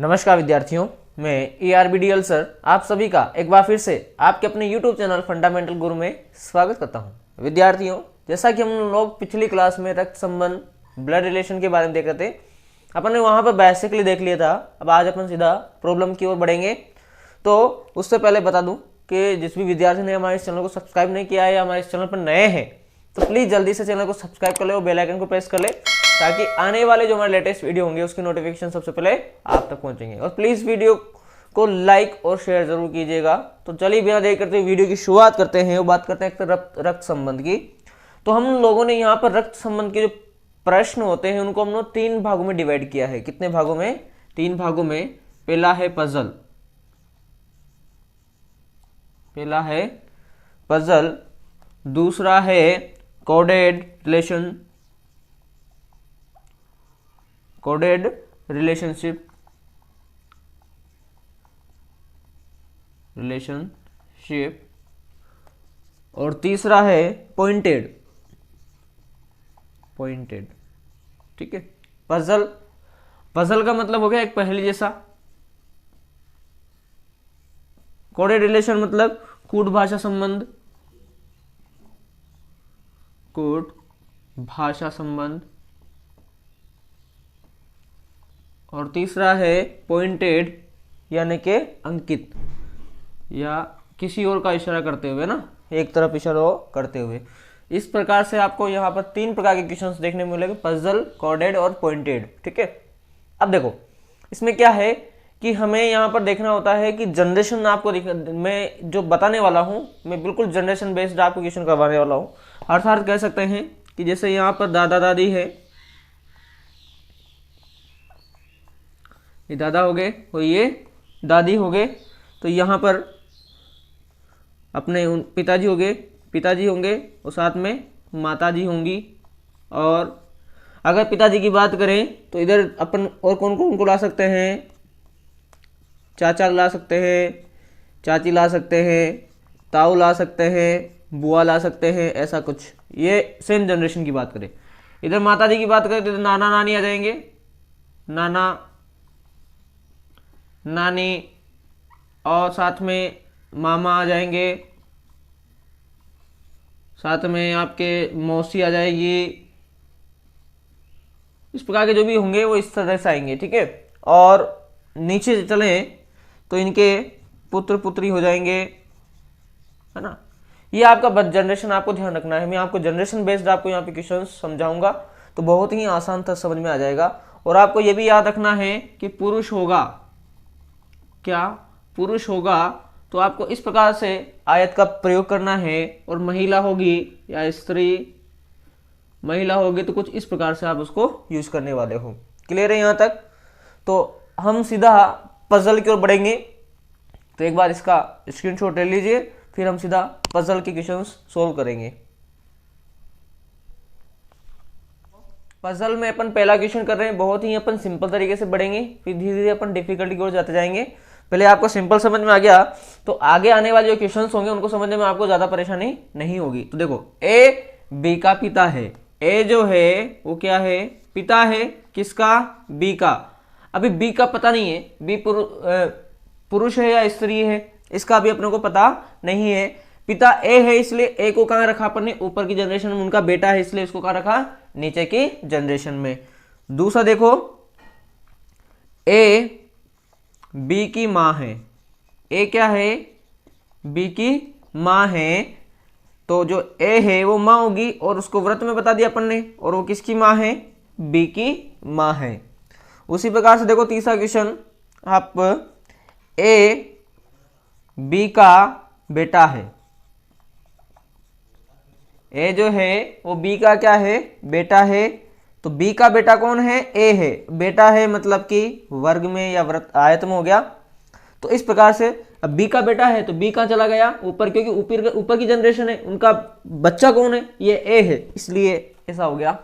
नमस्कार विद्यार्थियों, मैं ERBDL सर आप सभी का एक बार फिर से आपके अपने YouTube चैनल फंडामेंटल गुरु में स्वागत करता हूं। विद्यार्थियों, जैसा कि हम लोग पिछली क्लास में रक्त संबंध ब्लड रिलेशन के बारे में देख रहे थे, अपन ने वहां पर बेसिकली देख लिया था। अब आज अपन सीधा प्रॉब्लम की ओर बढ़ेंगे। तो उससे पहले बता दूं कि जिस भी विद्यार्थी ने हमारे इस चैनल को सब्सक्राइब नहीं किया है या हमारे इस चैनल पर नए हैं तो प्लीज़ जल्दी से चैनल को सब्सक्राइब कर ले और बेल आइकन को प्रेस कर ले, ताकि आने वाले जो हमारे लेटेस्ट वीडियो होंगे उसकी नोटिफिकेशन सबसे पहले आप तक पहुंचेंगे। और प्लीज़ वीडियो को लाइक और शेयर जरूर कीजिएगा। तो चलिए बिना देर करते वीडियो की शुरुआत करते हैं और बात करते हैं रक्त संबंध की। तो हम लोगों ने यहाँ पर रक्त संबंध के जो प्रश्न होते हैं उनको हम लोग 3 भागों में डिवाइड किया है। कितने भागों में? 3 भागों में। पहला है पजल, दूसरा है कोडेड रिलेशनशिप और तीसरा है पॉइंटेड। ठीक है। पजल का मतलब हो गया एक पहेली जैसा। कोडेड रिलेशन मतलब कूट भाषा संबंध और तीसरा है पॉइंटेड यानी के अंकित या किसी और का इशारा करते हुए ना, एक तरफ इशारा करते हुए। इस प्रकार से आपको यहाँ पर 3 प्रकार के क्वेश्चंस देखने में मिलेंगे, पजल, कोडेड और पॉइंटेड। ठीक है। अब देखो इसमें क्या है कि हमें यहाँ पर देखना होता है कि जनरेशन आपको मैं जो बताने वाला हूँ मैं बिल्कुल जनरेशन बेस्ड आपको क्वेश्चन करवाने वाला हूँ। अर्थात कह सकते हैं कि जैसे यहाँ पर दादा दादी है, ये दादा हो गए और ये दादी हो गए। तो यहाँ पर अपने पिताजी होंगे और साथ में माताजी होंगी। और अगर पिताजी की बात करें तो इधर अपन और कौन कौन को ला सकते हैं? चाचा ला सकते हैं, चाची ला सकते हैं, ताऊ ला सकते हैं, बुआ ला सकते हैं, ऐसा कुछ। ये सेम जनरेशन की बात करें। इधर माताजी की बात करें तो नाना नानी आ जाएंगे, नाना नानी, और साथ में मामा आ जाएंगे, साथ में आपके मौसी आ जाएगी। इस प्रकार के जो भी होंगे वो इस तरह से आएंगे। ठीक है। और नीचे चलें तो इनके पुत्र पुत्री हो जाएंगे, है ना। ये आपका जनरेशन आपको ध्यान रखना है। मैं आपको जनरेशन बेस्ड आपको यहाँ पे क्वेश्चन समझाऊंगा तो बहुत ही आसान था, समझ में आ जाएगा। और आपको ये भी याद रखना है कि पुरुष होगा तो आपको इस प्रकार से आयत का प्रयोग करना है। और महिला होगी या महिला होगी तो कुछ इस प्रकार से आप उसको यूज करने वाले हो। क्लियर है यहाँ तक? तो हम सीधा पजल की ओर बढ़ेंगे। तो एक बार इसका स्क्रीनशॉट ले लीजिए, फिर हम सीधा पजल के क्वेश्चंस सोल्व करेंगे। पजल में अपन पहला क्वेश्चन कर रहे हैं, बहुत ही अपन सिंपल तरीके से बढ़ेंगे, फिर धीरे धीरे अपन डिफिकल्टी की ओर जाते जाएंगे। पहले आपको सिंपल समझ में आ गया तो आगे आने वाले जो क्वेश्चंस होंगे उनको समझने में आपको ज्यादा परेशानी नहीं होगी। तो देखो, ए बी का पिता है। ए जो है वो क्या है? पिता है। किसका? बी का। अभी बी का पता नहीं है, बी पुरुष है या स्त्री है, इसका भी अपने को पता नहीं है। पिता ए है इसलिए ए को कहां रखा अपन ने? ऊपर की जनरेशन में। उनका बेटा है इसलिए इसको कहां रखा? नीचे की जनरेशन में। दूसरा देखो, ए बी की मां है। ए क्या है? बी की मां है। तो जो ए है वो मां होगी और उसको व्रत में बता दिया अपन ने। और वो किसकी मां है? बी की मां है। उसी प्रकार से देखो तीसरा क्वेश्चन, आप ए बी का बेटा है। ए जो है वो बी का क्या है? बेटा है। तो बी का बेटा कौन है? ए है। बेटा है मतलब कि वर्ग में या वृत्त आयत में हो गया। तो इस प्रकार से अब बी का बेटा है तो बी कहां चला गया? ऊपर, क्योंकि ऊपर की जनरेशन है। उनका बच्चा कौन है? ये ए है, इसलिए ऐसा हो गया।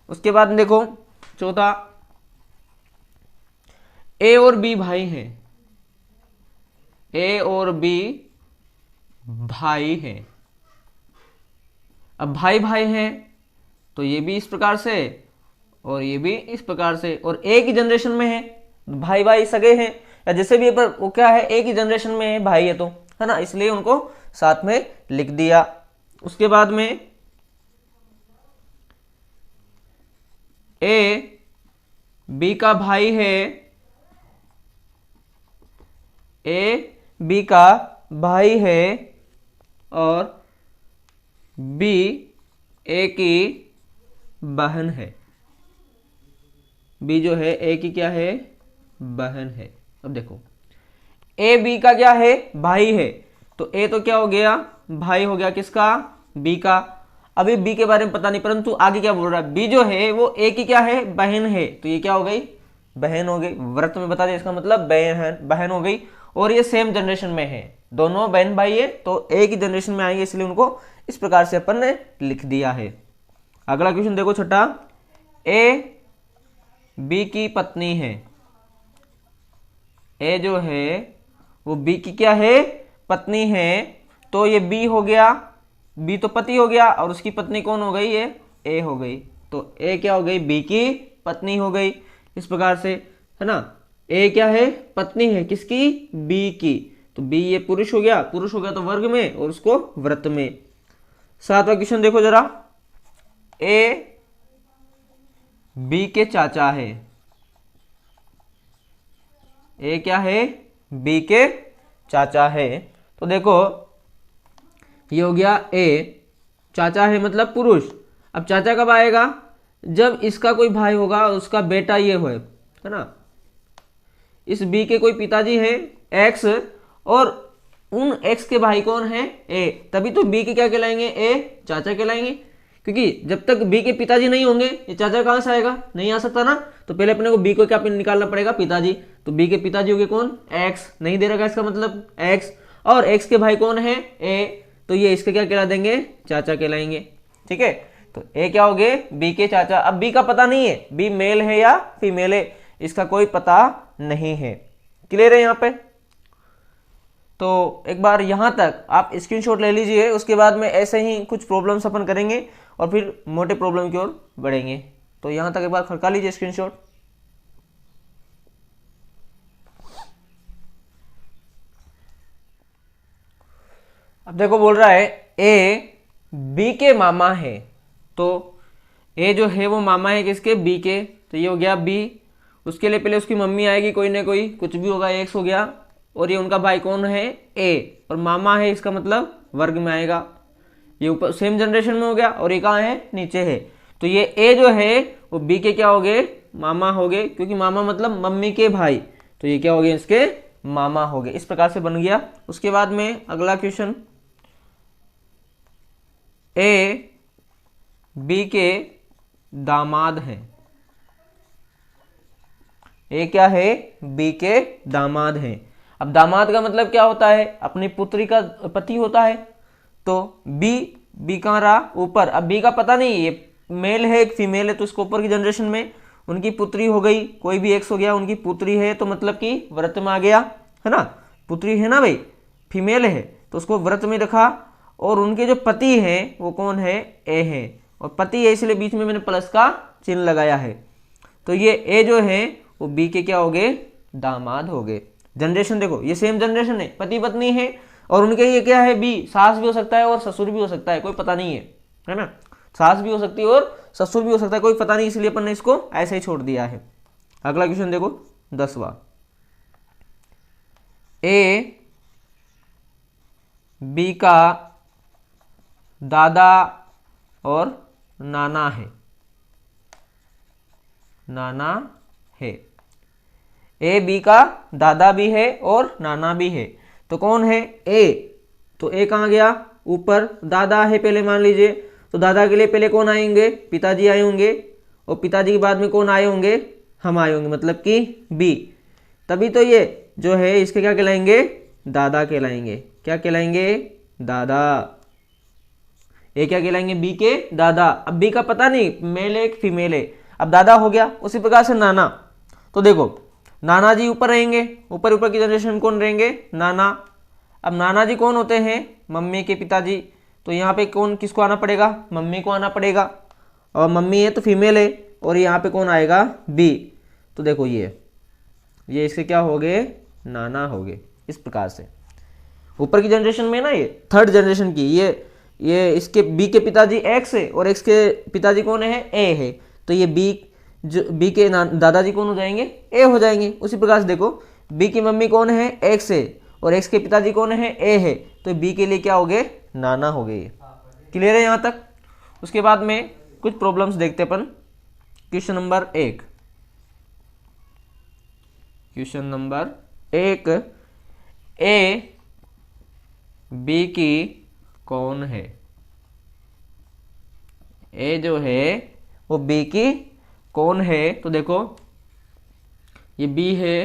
उसके बाद देखो चौथा, ए और बी भाई हैं। ए और बी भाई हैं। अब भाई भाई हैं तो ये भी इस प्रकार से और ये भी इस प्रकार से, और एक ही जनरेशन में है, भाई भाई सगे हैं या जैसे भी, पर वो क्या है, एक ही जनरेशन में है, भाई है तो, है ना, इसलिए उनको साथ में लिख दिया। उसके बाद में ए बी का भाई है, ए बी का भाई है और बी ए की बहन है। बी जो है ए की क्या है, बहन है। अब देखो ए बी का क्या है, भाई है, तो ए तो क्या हो गया, भाई हो गया किसका, बी का। अभी बी के बारे में पता नहीं, परंतु आगे क्या बोल रहा है, बी जो है वो ए की क्या है, बहन है, तो ये क्या हो गई, बहन हो गई। व्रत में बता दिया, इसका मतलब बहन हो गई। और ये सेम जनरेशन में है, दोनों बहन भाई है तो एक ही जनरेशन में आएंगे, इसलिए उनको इस प्रकार से अपन ने लिख दिया है। अगला क्वेश्चन देखो छठा, ए बी की पत्नी है। ए जो है वो बी की क्या है, पत्नी है, तो ये बी हो गया, बी तो पति हो गया और उसकी पत्नी कौन हो गई, ये ए हो गई, तो ए क्या हो गई, बी की पत्नी हो गई। इस प्रकार से, है ना, ए क्या है, पत्नी है किसकी, बी की, तो बी ये पुरुष हो गया, पुरुष हो गया तो वर्ग में और उसको व्रत में। सातवां क्वेश्चन देखो जरा, ए बी के चाचा है। ए क्या है, बी के चाचा है, तो देखो ये हो गया ए, चाचा है मतलब पुरुष। अब चाचा कब आएगा, जब इसका कोई भाई होगा उसका बेटा ये हो, है ना, इस बी के कोई पिताजी है एक्स और उन एक्स के भाई कौन है, ए, तभी तो बी के क्या कहलाएंगे, ए चाचा कहलाएंगे। क्योंकि जब तक बी के पिताजी नहीं होंगे ये चाचा कहां से आएगा, नहीं आ सकता ना, तो पहले अपने को बी को क्या निकालना पड़ेगा, पिताजी, तो बी के पिताजी होंगे कौन, एक्स, नहीं दे रखा इसका मतलब एक्स, और एक्स के भाई कौन है, ए, तो ये इसके क्या कहला देंगे, चाचा कहलाएंगे। ठीक है, तो ए क्या हो गए, बी के चाचा। अब बी का पता नहीं है, बी मेल है या फीमेल है, इसका कोई पता नहीं है। क्लियर है यहाँ पे, तो एक बार यहां तक आप स्क्रीनशॉट ले लीजिए, उसके बाद में ऐसे ही कुछ प्रॉब्लम्स अपन करेंगे और फिर मोटे प्रॉब्लम की ओर बढ़ेंगे। तो यहां तक एक बार खड़का लीजिए स्क्रीनशॉट। अब देखो बोल रहा है ए बी के मामा है, तो ए जो है वो मामा है किसके, बी के, तो ये हो गया बी। उसके लिए पहले उसकी मम्मी आएगी, कोई ना कोई, कुछ भी होगा, एक्स हो गया, और ये उनका भाई कौन है, ए, और मामा है, इसका मतलब वर्ग में आएगा। ये ऊपर सेम जनरेशन में हो गया और ये कहाँ है, नीचे है, तो ये ए जो है वो बी के क्या हो गए, मामा हो गए, क्योंकि मामा मतलब मम्मी के भाई, तो ये क्या हो गए, इसके मामा हो गए। इस प्रकार से बन गया। उसके बाद में अगला क्वेश्चन, ए बी के दामाद है। ए क्या है, बी के दामाद है। अब दामाद का मतलब क्या होता है, अपनी पुत्री का पति होता है, तो बी कहाँ रहा, ऊपर। अब बी का पता नहीं, ये मेल है एक फीमेल है, तो इसको ऊपर की जनरेशन में उनकी पुत्री हो गई, कोई भी एक्स हो गया, उनकी पुत्री है, तो मतलब कि व्रत में आ गया, है ना, पुत्री है ना भाई, फीमेल है तो उसको व्रत में रखा। और उनके जो पति हैं वो कौन है, ए है, और पति है इसलिए बीच में मैंने प्लस का चिन्ह लगाया है। तो ये ए जो है वो बी के क्या हो गए, दामाद हो गए। जनरेशन देखो, ये सेम जनरेशन है, पति पत्नी है, और उनके ये क्या है, बी, सास भी हो सकता है और ससुर भी हो सकता है, कोई पता नहीं है ना, सास भी हो सकती है और ससुर भी हो सकता है, कोई पता नहीं, इसलिए अपन ने इसको ऐसे ही छोड़ दिया है। अगला क्वेश्चन देखो 10वां, ए बी का दादा और नाना है, नाना है। ए बी का दादा भी है और नाना भी है, तो कौन है, ए, तो ए कहाँ गया, ऊपर, दादा है पहले मान लीजिए, तो दादा के लिए पहले कौन आएंगे, पिताजी आए होंगे, और पिताजी के बाद में कौन आए होंगे, हम आए होंगे, मतलब कि बी, तभी तो ये जो है इसके क्या कहलाएंगे, दादा कहलाएंगे। क्या कहलाएंगे, दादा। ये क्या कहलाएंगे, बी के दादा। अब बी का पता नहीं, मेल है फीमेल है, अब दादा हो गया। उसी प्रकार से नाना, तो देखो नाना जी ऊपर रहेंगे, ऊपर ऊपर की जनरेशन कौन रहेंगे, नाना। अब नाना जी कौन होते हैं, मम्मी के पिताजी, तो यहाँ पे कौन किसको आना पड़ेगा, मम्मी को आना पड़ेगा, और मम्मी है तो फीमेल है, और यहाँ पे कौन आएगा, बी। तो देखो ये ये इसके क्या हो गए, नाना हो गए। इस प्रकार से ऊपर की जनरेशन में ना, ये थर्ड जनरेशन की, ये इसके बी के पिताजी एक्स है और एक्स के पिताजी कौन है, ए है, तो ये बी जो बी के दादाजी कौन हो जाएंगे, ए हो जाएंगे। उसी प्रकार से देखो बी की मम्मी कौन है, एक्स है, और एक्स के पिताजी कौन है, ए है, तो बी के लिए क्या हो गए, नाना हो गए। क्लियर है यहाँ तक। उसके बाद में कुछ प्रॉब्लम्स देखते अपन। Question number 1, question number 1, A B की कौन है, ए जो है वो बी की कौन है। तो देखो ये बी है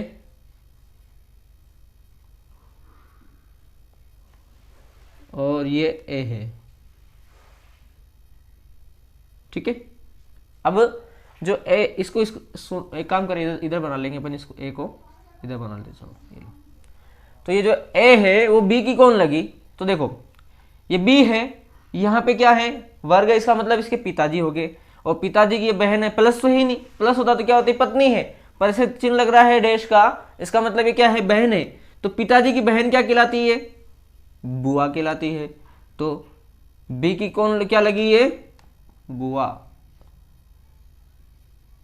और ये ए है, ठीक है। अब जो ए इसको एक काम करें, इधर बना लेंगे अपन, इसको ए को इधर बना लेते हैं। तो ये जो ए है वो बी की कौन लगी, तो देखो ये बी है, यहाँ पे क्या है, वर्ग है, इसका मतलब इसके पिताजी हो गए, और पिताजी की ये बहन है, प्लस तो ही नहीं, प्लस होता तो क्या होती, पत्नी है, पर इसे चिन्ह लग रहा है डैश का, इसका मतलब ये क्या है, बहन है। तो पिताजी की बहन क्या कहलाती है, बुआ कहलाती है। तो बी की कौन क्या लगी, ये बुआ,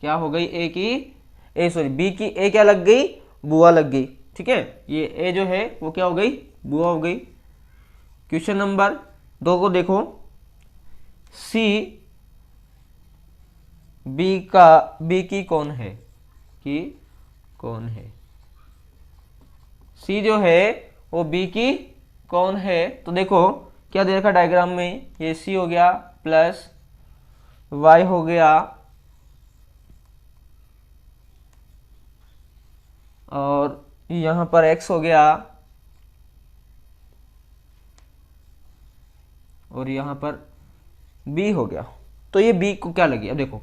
क्या हो गई, ए की बी की ए क्या लग गई, बुआ लग गई, ठीक है। ये ए जो है वो क्या हो गई, बुआ हो गई। क्वेश्चन नंबर 2 को देखो, सी बी की कौन है, की कौन है, सी जो है वो बी की कौन है। तो देखो क्या दे रखा डायग्राम में, ये सी हो गया प्लस वाई हो गया और यहां पर x हो गया और यहां पर b हो गया। तो ये b को क्या लगी, अब देखो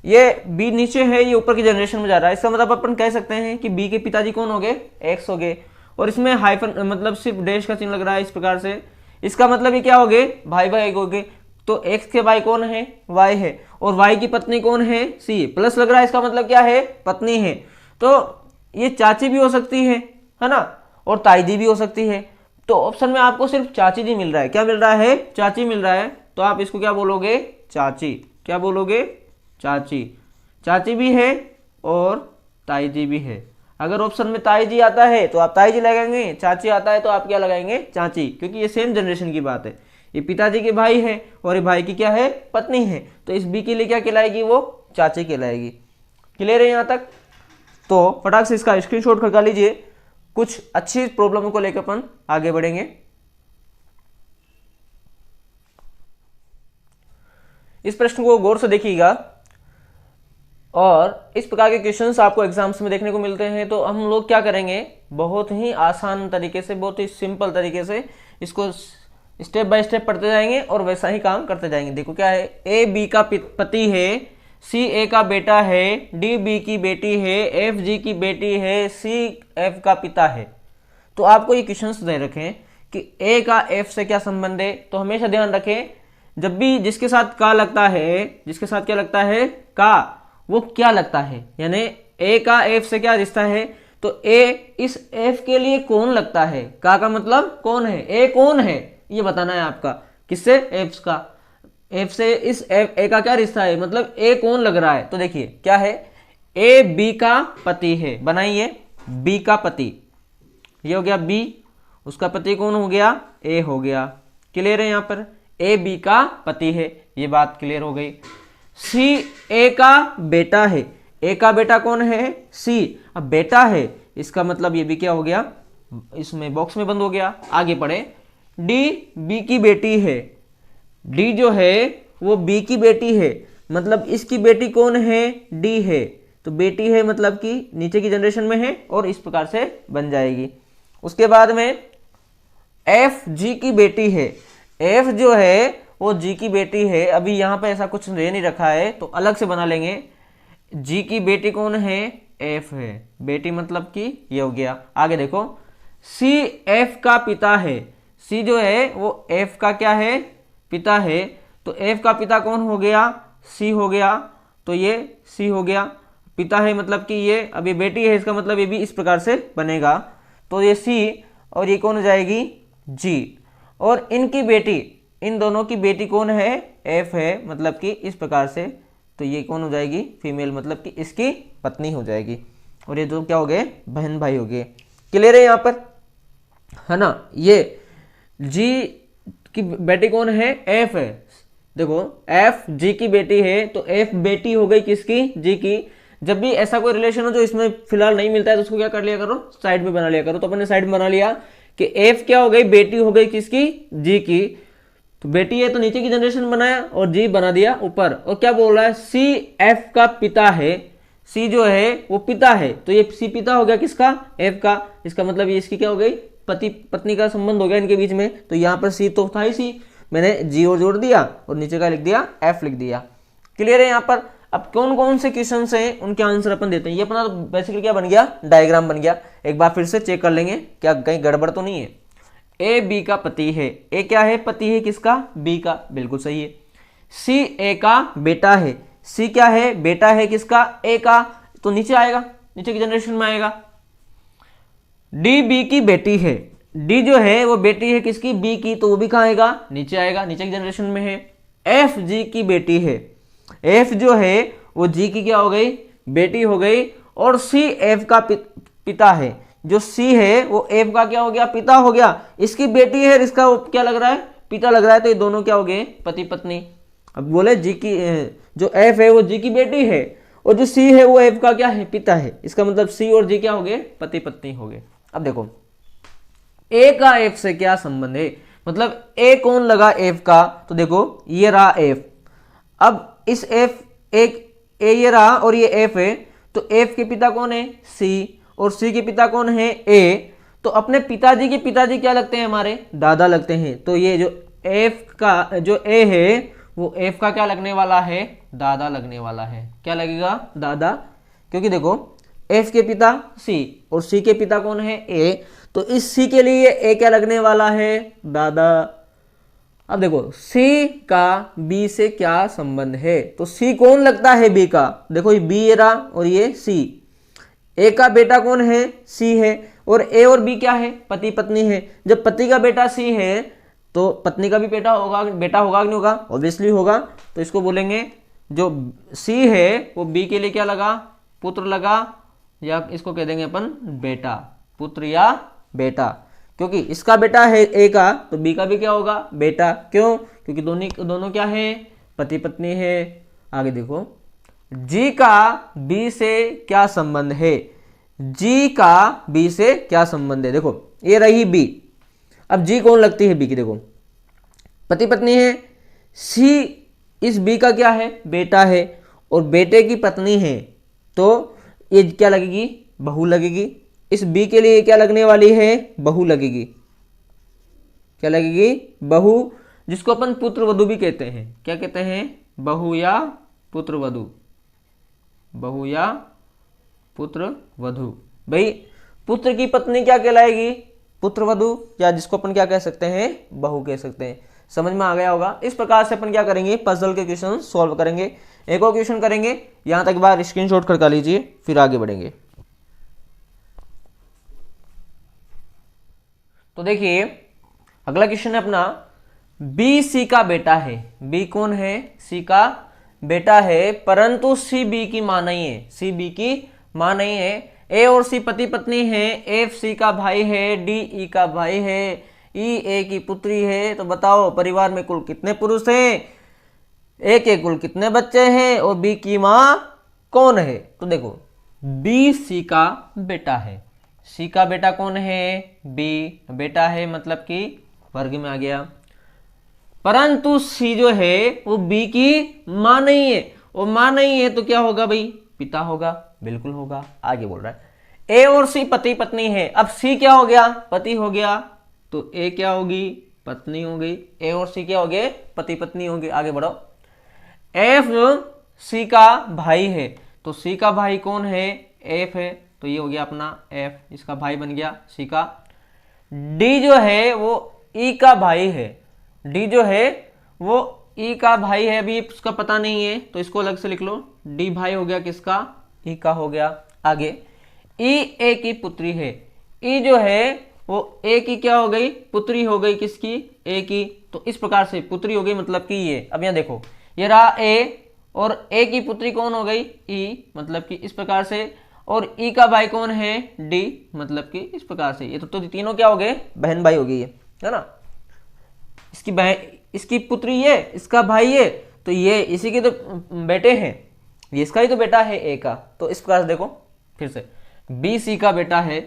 ये b नीचे है, ये ऊपर की जनरेशन में जा रहा है, इसका मतलब अपन कह सकते हैं कि b के पिताजी कौन हो गए, x हो गए, और इसमें हाइफन मतलब सिर्फ डैश का चिन्ह लग रहा है इस प्रकार से, इसका मतलब ये क्या हो गए, भाई भाई हो गए। तो x के भाई कौन है, y है, और y की पत्नी कौन है, c, प्लस लग रहा है, इसका मतलब क्या है, पत्नी है। तो ये चाची भी हो सकती है ना, और ताई जी भी हो सकती है। तो ऑप्शन में आपको सिर्फ चाची जी मिल रहा है, क्या मिल रहा है, चाची मिल रहा है। तो आप इसको क्या बोलोगे, चाची, क्या बोलोगे, चाची, चाची भी है और ताई जी भी है। अगर ऑप्शन में ताई जी आता है तो आप ताई जी लगाएंगे, चाची आता है तो आप क्या लगाएंगे, चाची, क्योंकि ये सेम जनरेशन की बात है। ये पिताजी के भाई है और ये भाई की क्या है, पत्नी है, तो इस बी के लिए क्या कहलाएगी, वो चाची कहलाएगी। क्लियर है यहाँ तक। तो फटाक से इसका स्क्रीनशॉट खिंचा लीजिए, कुछ अच्छी प्रॉब्लम को लेकर अपन आगे बढ़ेंगे। इस प्रश्न को गौर से देखिएगा, और इस प्रकार के क्वेश्चंस आपको एग्जाम्स में देखने को मिलते हैं। तो हम लोग क्या करेंगे, बहुत ही आसान तरीके से, बहुत ही सिंपल तरीके से इसको स्टेप बाय स्टेप पढ़ते जाएंगे और वैसा ही काम करते जाएंगे। देखो क्या है, ए बी का पति है, सी ए का बेटा है, डी बी की बेटी है, एफ जी की बेटी है, सी एफ का पिता है। तो आपको ये क्वेश्चंस दे रखें कि ए का एफ से क्या संबंध है। तो हमेशा ध्यान रखें, जब भी जिसके साथ का लगता है, जिसके साथ क्या लगता है, का, वो क्या लगता है, यानी ए का एफ से क्या रिश्ता है। तो ए इस एफ के लिए कौन लगता है, का मतलब कौन है, ए कौन है, ये बताना है आपका, किससे, एफ का, एफ से इस ए का क्या रिश्ता है, मतलब ए कौन लग रहा है। तो देखिए क्या है, ए बी का पति है, बनाइए, बी का पति, ये हो गया बी, उसका पति कौन हो गया, ए हो गया। क्लियर है यहाँ पर, ए बी का पति है, ये बात क्लियर हो गई। सी ए का बेटा है, ए का बेटा कौन है, सी, अब बेटा है, इसका मतलब ये भी क्या हो गया, इसमें बॉक्स में बंद हो गया। आगे पढ़े, डी बी की बेटी है, डी जो है वो बी की बेटी है, मतलब इसकी बेटी कौन है, डी है, तो बेटी है मतलब कि नीचे की जनरेशन में है और इस प्रकार से बन जाएगी। उसके बाद में एफ जी की बेटी है, एफ जो है वो जी की बेटी है, अभी यहाँ पे ऐसा कुछ दे नहीं रखा है तो अलग से बना लेंगे। जी की बेटी कौन है, एफ है, बेटी मतलब कि ये हो गया। आगे देखो, सी एफ का पिता है, सी जो है वो एफ का क्या है, पिता है, तो एफ का पिता कौन हो गया, सी हो गया, तो ये सी हो गया। पिता है मतलब कि ये, अब ये बेटी है, इसका मतलब ये भी इस प्रकार से बनेगा। तो ये सी और ये कौन हो जाएगी, जी। और इनकी बेटी, इन दोनों की बेटी कौन है, एफ है, मतलब कि इस प्रकार से। तो ये कौन हो जाएगी, फीमेल, मतलब कि इसकी पत्नी हो जाएगी। और ये दो क्या हो गए, बहन भाई हो गए। क्लियर है यहाँ पर, है ना। ये जी की बेटी कौन है, एफ है। देखो एफ जी की बेटी है, तो एफ बेटी हो गई किसकी, जी की। जब भी ऐसा कोई रिलेशन हो जो इसमें फिलहाल नहीं मिलता है तो उसको क्या कर लिया करो, साइड में बना लिया करो। तो अपने साइड में बना लिया कि एफ क्या हो गई, बेटी हो गई किसकी, जी की। तो बेटी है तो नीचे की जनरेशन बनाया और जी बना दिया ऊपर। और क्या बोल रहा है, सी एफ का पिता है, सी जो है वो पिता है, तो ये सी पिता हो गया किसका, एफ का। इसका मतलब ये इसकी क्या हो गई, पति पत्नी का संबंध हो गया इनके बीच में। तो यहाँ पर सी तो था ही सी, मैंने जी और जोड़ दिया और नीचे का लिख दिया, एफ लिख दिया। क्लियर है यहाँ पर। अब कौन कौन से क्वेश्चन हैं उनके आंसर अपन देते हैं। ये अपना बेसिकली क्या बन गया, डायग्राम बन गया। एक बार फिर से चेक कर लेंगे क्या कहीं गड़बड़ तो नहीं है। ए बी का पति है, ए क्या है, पति है किसका, बी का, बिल्कुल सही है। सी ए का बेटा है, सी क्या है, बेटा है किसका, ए का, तो नीचे आएगा, नीचे की जनरेशन में आएगा। डी बी की बेटी है, डी जो है वो बेटी है किसकी, बी की, तो वो भी कहाँ आएगा, नीचे आएगा, नीचे की जनरेशन में है। एफ जी की बेटी है, एफ जो है वो जी की क्या हो गई, बेटी हो गई। और सी एफ का पिता है, जो सी है वो एफ का क्या हो गया, पिता हो गया। इसकी बेटी है, इसका क्या लग रहा है, पिता लग रहा है। तो ये दोनों क्या हो गए, पति पत्नी। अब बोले जी की, जो एफ है वो जी की बेटी है और जो सी है वो एफ का क्या है, पिता है। इसका मतलब सी और जी क्या हो गए, पति पत्नी हो गए। अब देखो ए का एफ से क्या संबंध है, मतलब ए कौन लगा एफ का, तो देखो ये रहा एफ। अब इस एफ, एक ए ये रहा और ये एफ है, तो एफ के पिता कौन है, सी, और सी के पिता कौन है, ए। तो अपने पिताजी के पिताजी क्या लगते हैं, हमारे दादा लगते हैं। तो ये जो एफ का जो ए है वो एफ का क्या लगने वाला है, दादा लगने वाला है। क्या लगेगा, दादा, क्योंकि देखो एफ के पिता सी और सी के पिता कौन है, ए। तो इस सी के लिए ए क्या लगने वाला है, दादा। अब देखो सी का बी से क्या संबंध है, तो सी कौन लगता है, बी का। देखो ये बी रहा और ये सी। ए का बेटा कौन है, सी है, और ए और बी क्या है, पति पत्नी है। जब पति का बेटा सी है तो पत्नी का भी बेटा होगा, बेटा होगा कि नहीं होगा, ऑब्वियसली होगा। तो इसको बोलेंगे जो सी है वो बी के लिए क्या लगा, पुत्र लगा, या इसको कह देंगे अपन बेटा, पुत्र या बेटा। क्योंकि इसका बेटा है ए का, तो बी का भी क्या होगा, बेटा। क्यों, क्योंकि दोनों क्या है, पति पत्नी है। आगे देखो जी का बी से क्या संबंध है, जी का बी से क्या संबंध है। देखो ये रही बी, अब जी कौन लगती है, बी की, देखो पति पत्नी है। सी इस बी का क्या है, बेटा है, और बेटे की पत्नी है, तो ये क्या लगेगी, बहू लगेगी। इस बी के लिए क्या लगने वाली है, बहू लगेगी। क्या लगेगी, बहू, जिसको अपन पुत्र वधू भी कहते हैं। क्या कहते हैं, बहू या पुत्र वधू, बहू या पुत्र वधू। भाई पुत्र की पत्नी क्या कहलाएगी, पुत्र वधू, या जिसको अपन क्या कह सकते हैं, बहू कह सकते हैं। समझ में आ गया होगा। इस प्रकार से अपन क्या करेंगे, पजल के क्वेश्चन सॉल्व करेंगे। एक और क्वेश्चन करेंगे, यहां तक बार स्क्रीनशॉट करके लीजिए, फिर आगे बढ़ेंगे। तो देखिए अगला क्वेश्चन है अपना, बी सी का बेटा है। बी कौन है, सी का बेटा है, परंतु सी बी की मां नहीं है, सी बी की मां नहीं है। ए और सी पति पत्नी है, एफ सी का भाई है, डी ई का भाई है, ई ए की पुत्री है। तो बताओ परिवार में कुल कितने पुरुष हैं, ए के कुल कितने बच्चे हैं, और बी की मां कौन है। तो देखो बी सी का बेटा है, सी का बेटा कौन है, बी, बेटा है मतलब कि वर्ग में आ गया। परंतु सी जो है वो बी की मां नहीं है, और मां नहीं है तो क्या होगा भाई, पिता होगा, बिल्कुल होगा। आगे बोल रहा है ए और सी पति पत्नी है। अब सी क्या हो गया, पति हो गया, तो ए क्या होगी, पत्नी हो गई। ए और सी क्या हो गए, पति पत्नी हो गए। आगे बढ़ो, एफ सी का भाई है, तो सी का भाई कौन है, एफ है, तो ये हो गया अपना एफ, इसका भाई बन गया सी का। डी जो है वो ई का भाई है, डी जो है वो ई का भाई है, अभी उसका पता नहीं है तो इसको अलग से लिख लो। डी भाई हो गया किसका, ई का हो गया। आगे ई ए की पुत्री है, ई जो है वो ए की क्या हो गई, पुत्री हो गई, किसकी, ए की। तो इस प्रकार से पुत्री हो गई, मतलब कि ये, अब यहाँ देखो ये रहा ए और ए की पुत्री कौन हो गई, ई, मतलब कि इस प्रकार से। और ई का भाई कौन है, डी, मतलब कि इस प्रकार से। ये तो तीनों क्या हो गए, बहन भाई हो गई है ना। इसकी बहन, इसकी पुत्री ये, इसका भाई ये, तो ये इसी के तो बेटे हैं, ये इसका ही तो बेटा है ए का। तो इस प्रकार से देखो फिर से, बी सी का बेटा है,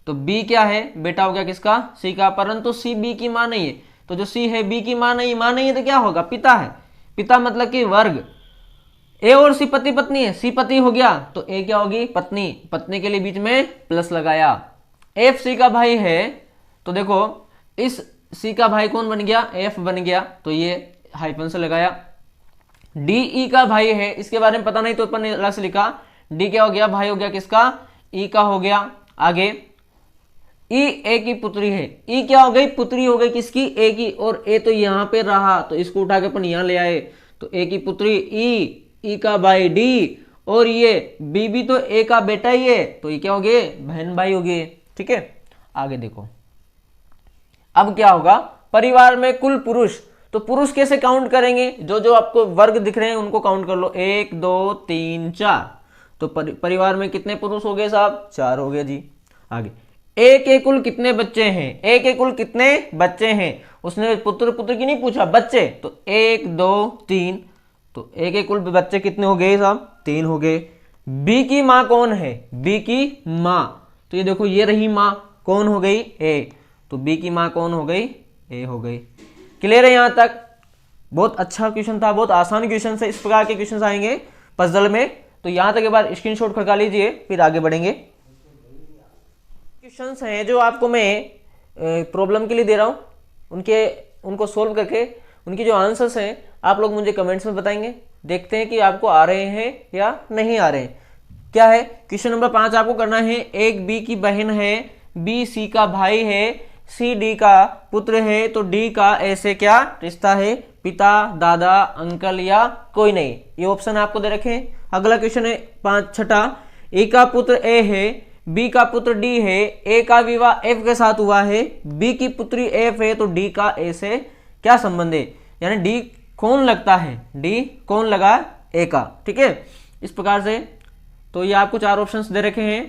तो बी क्या है, बेटा हो गया किसका, सी का, परंतु सी बी की मां नहीं है। तो जो सी है बी की मां नहीं, मां नहीं है तो क्या होगा, पिता है। पिता मतलब कि वर्ग, ए और सी पति पत्नी है, सी पति हो गया तो ए क्या होगी, पत्नी। पत्नी के लिए बीच में प्लस लगाया। एफ सी का भाई है, तो देखो इस सी का भाई कौन बन गया, एफ बन गया, तो ये हाइफन से लगाया। डी ई का भाई है, इसके बारे में पता नहीं तो अपन ने अलग से लिखा, डी क्या हो गया, भाई हो गया किसका, ई का हो गया। आगे ई ए की पुत्री है, ई क्या हो गई, पुत्री हो गई किसकी, ए की, और ए तो यहां पे रहा तो इसको उठा के अपन यहां ले आए, तो ए की पुत्री ई का भाई डी, और ये बी भी तो ए का बेटा ही है, तो ये क्या हो गए, बहन भाई हो गए। ठीक है, आगे देखो अब क्या होगा, परिवार में कुल पुरुष, तो पुरुष कैसे काउंट करेंगे, जो जो आपको वर्ग दिख रहे हैं उनको काउंट कर लो, 1 2 3 4। तो परिवार में कितने पुरुष हो गए साहब, 4 हो गए जी। आगे ए के कुल कितने बच्चे हैं, ए के कुल कितने बच्चे हैं, उसने पुत्र पुत्र की नहीं पूछा, बच्चे, तो 1 2 3, तो ए के कुल बच्चे कितने हो गए साहब, 3 हो गए। बी की माँ कौन है, बी की माँ, तो ये देखो ये रही माँ, कौन हो गई, ए, तो बी की माँ कौन हो गई, ए हो गई। क्लियर है यहाँ तक। बहुत अच्छा क्वेश्चन था, बहुत आसान क्वेश्चन है, इस प्रकार के क्वेश्चन आएंगे पजल में, तो यहाँ तक एक बार स्क्रीनशॉट खड़का लीजिए, फिर आगे बढ़ेंगे। क्वेश्चंस हैं जो आपको मैं प्रॉब्लम के लिए दे रहा हूँ, उनको सोल्व करके उनकी जो आंसर्स हैं आप लोग मुझे कमेंट्स में बताएंगे, देखते हैं कि आपको आ रहे हैं या नहीं आ रहे हैं। क्या है, क्वेश्चन नंबर 5 आपको करना है, एक बी की बहन है, बी सी का भाई है, सी डी का पुत्र है, तो डी का ऐसे क्या रिश्ता है, पिता, दादा, अंकल या कोई नहीं। ये ऑप्शन आपको दे रखे हैं। अगला क्वेश्चन है 6, ए का पुत्र ए है, बी का पुत्र डी है, ए का विवाह एफ के साथ हुआ है, बी की पुत्री एफ है, तो डी का ए से क्या संबंध है, यानी डी कौन लगता है, डी कौन लगा, ए का। ठीक है, इस प्रकार से। तो ये आपको 4 ऑप्शंस दे रखे हैं,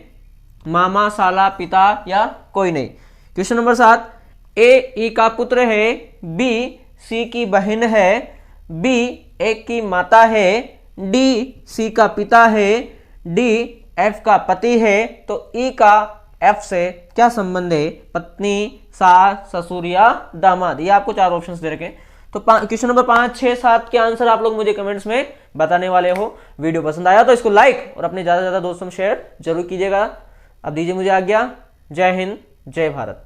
मामा, साला, पिता या कोई नहीं। क्वेश्चन नंबर 7, ए ई का पुत्र है, बी सी की बहन है, बी ए की माता है, डी सी का पिता है, डी एफ का पति है, तो ई का एफ से क्या संबंध है, पत्नी, सास, ससुर या दामाद। ये आपको 4 ऑप्शंस दे रखे। तो क्वेश्चन नंबर 5 6 7 के आंसर आप लोग मुझे कमेंट्स में बताने वाले हो। वीडियो पसंद आया तो इसको लाइक और अपने ज्यादा से ज्यादा दोस्तों में शेयर जरूर कीजिएगा। अब दीजिए मुझे आज्ञा। जय हिंद, जय भारत।